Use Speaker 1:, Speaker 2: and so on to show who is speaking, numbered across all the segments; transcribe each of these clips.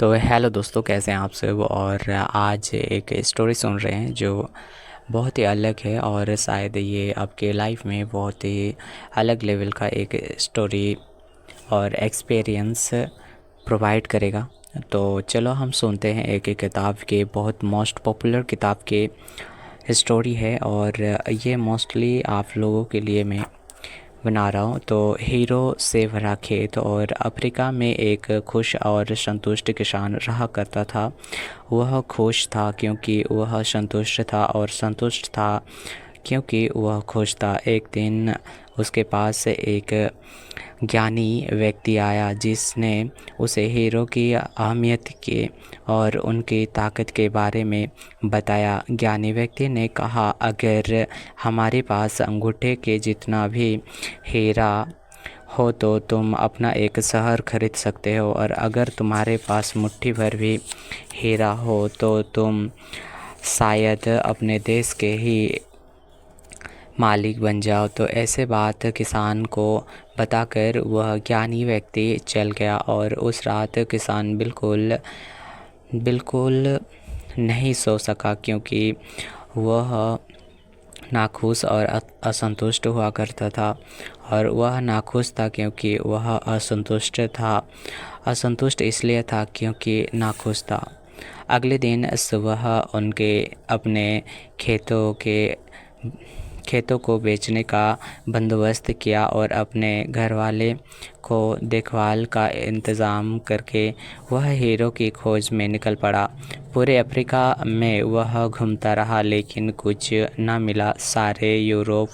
Speaker 1: तो हेलो दोस्तों, कैसे हैं आप सब। और आज एक स्टोरी सुन रहे हैं जो बहुत ही अलग है और शायद ये आपके लाइफ में बहुत ही अलग लेवल का एक स्टोरी और एक्सपीरियंस प्रोवाइड करेगा। तो चलो हम सुनते हैं एक किताब के, बहुत मोस्ट पॉपुलर किताब के स्टोरी है और ये मोस्टली आप लोगों के लिए मैं बना रहा हूँ। तो हीरो से भरा खेत और अफ्रीका में एक खुश और संतुष्ट किसान रहा करता था। वह खुश था क्योंकि वह संतुष्ट था और संतुष्ट था क्योंकि वह खुश था। एक दिन उसके पास एक ज्ञानी व्यक्ति आया जिसने उसे हीरो की अहमियत के और उनकी ताकत के बारे में बताया। ज्ञानी व्यक्ति ने कहा, अगर हमारे पास अंगूठे के जितना भी हीरा हो तो तुम अपना एक शहर खरीद सकते हो, और अगर तुम्हारे पास मुट्ठी भर भी हीरा हो तो तुम शायद अपने देश के ही मालिक बन जाओ। तो ऐसे बात किसान को बताकर वह ज्ञानी व्यक्ति चल गया और उस रात किसान बिल्कुल नहीं सो सका क्योंकि वह नाखुश और असंतुष्ट हुआ करता था। और वह नाखुश था क्योंकि वह असंतुष्ट इसलिए था क्योंकि नाखुश था। अगले दिन सुबह उनके अपने खेतों को बेचने का बंदोबस्त किया और अपने घरवाले को देखभाल का इंतज़ाम करके वह हीरो की खोज में निकल पड़ा। पूरे अफ्रीका में वह घूमता रहा लेकिन कुछ न मिला। सारे यूरोप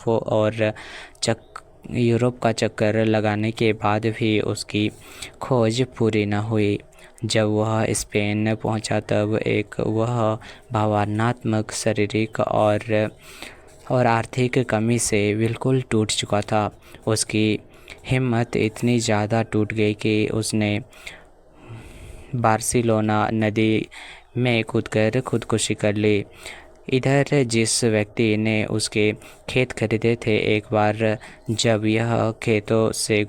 Speaker 1: का चक्कर लगाने के बाद भी उसकी खोज पूरी न हुई। जब वह स्पेन पहुंचा तब वह भावनात्मक, शारीरिक और आर्थिक कमी से बिल्कुल टूट चुका था। उसकी हिम्मत इतनी ज़्यादा टूट गई कि उसने बार्सिलोना नदी में कूदकर खुदकुशी कर ली। इधर जिस व्यक्ति ने उसके खेत खरीदे थे, एक बार जब यह खेतों से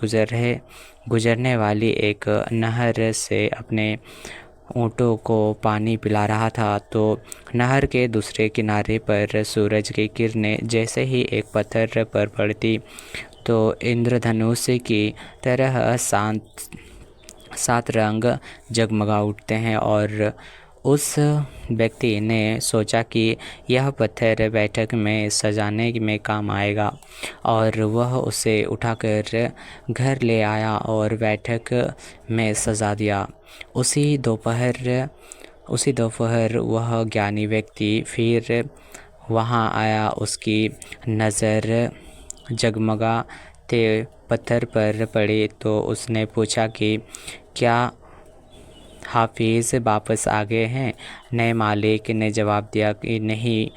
Speaker 1: गुजरने वाली एक नहर से अपने ऊँटों को पानी पिला रहा था तो नहर के दूसरे किनारे पर सूरज की किरणें जैसे ही एक पत्थर पर पड़ती तो इंद्रधनुष की तरह सात रंग जगमगा उठते हैं। और उस व्यक्ति ने सोचा कि यह पत्थर बैठक में सजाने में काम आएगा, और वह उसे उठाकर घर ले आया और बैठक में सजा दिया। उसी दोपहर वह ज्ञानी व्यक्ति फिर वहाँ आया। उसकी नज़र जगमगाते पत्थर पर पड़ी तो उसने पूछा कि क्या हाफिज़ वापस आ गए हैं? नए मालिक ने जवाब दिया कि नहीं,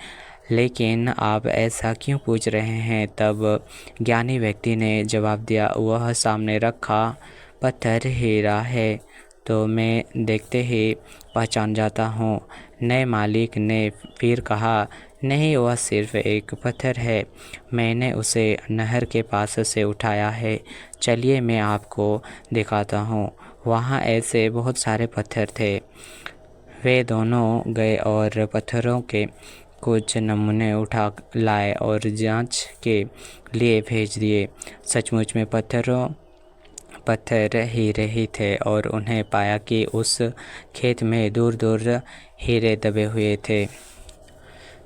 Speaker 1: लेकिन आप ऐसा क्यों पूछ रहे हैं? तब ज्ञानी व्यक्ति ने जवाब दिया, वह सामने रखा पत्थर हीरा है तो मैं देखते ही पहचान जाता हूँ। नए मालिक ने फिर कहा, नहीं, वह सिर्फ एक पत्थर है, मैंने उसे नहर के पास से उठाया है, चलिए मैं आपको दिखाता हूँ। वहाँ ऐसे बहुत सारे पत्थर थे। वे दोनों गए और पत्थरों के कुछ नमूने उठा लाए और जांच के लिए भेज दिए। सचमुच में पत्थर हीरे ही थे और उन्हें पाया कि उस खेत में दूर दूर हीरे दबे हुए थे।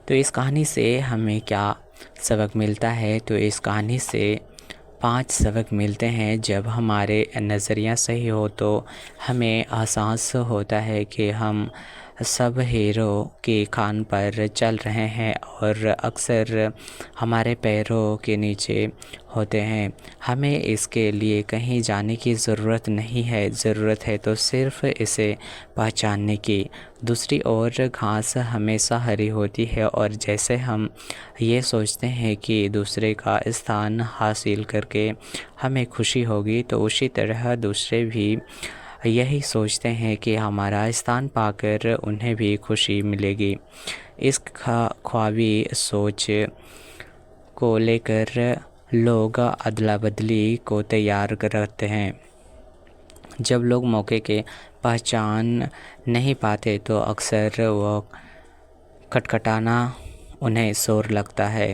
Speaker 1: तो इस कहानी से हमें क्या सबक मिलता है? तो इस कहानी से 5 सबक मिलते हैं। जब हमारे नज़रिया सही हो तो हमें एहसास होता है कि हम सब हीरो की खान पर चल रहे हैं और अक्सर हमारे पैरों के नीचे होते हैं। हमें इसके लिए कहीं जाने की ज़रूरत नहीं है, ज़रूरत है तो सिर्फ़ इसे पहचानने की। दूसरी ओर घास हमेशा हरी होती है और जैसे हम ये सोचते हैं कि दूसरे का स्थान हासिल करके हमें खुशी होगी, तो उसी तरह दूसरे भी यही सोचते हैं कि हमारा स्थान पाकर उन्हें भी खुशी मिलेगी। इस ख्वाबी सोच को लेकर लोग अदला बदली को तैयार करते हैं। जब लोग मौके के पहचान नहीं पाते तो अक्सर वो खटखटाना उन्हें शोर लगता है।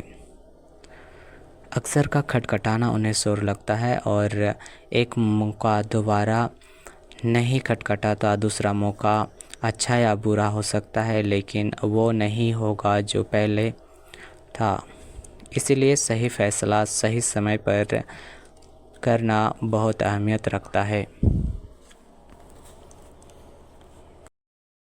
Speaker 1: अक्सर का खटखटाना उन्हें शोर लगता है और एक मौका दोबारा नहीं खटखटाता। दूसरा मौका अच्छा या बुरा हो सकता है, लेकिन वो नहीं होगा जो पहले था। इसीलिए सही फैसला सही समय पर करना बहुत अहमियत रखता है।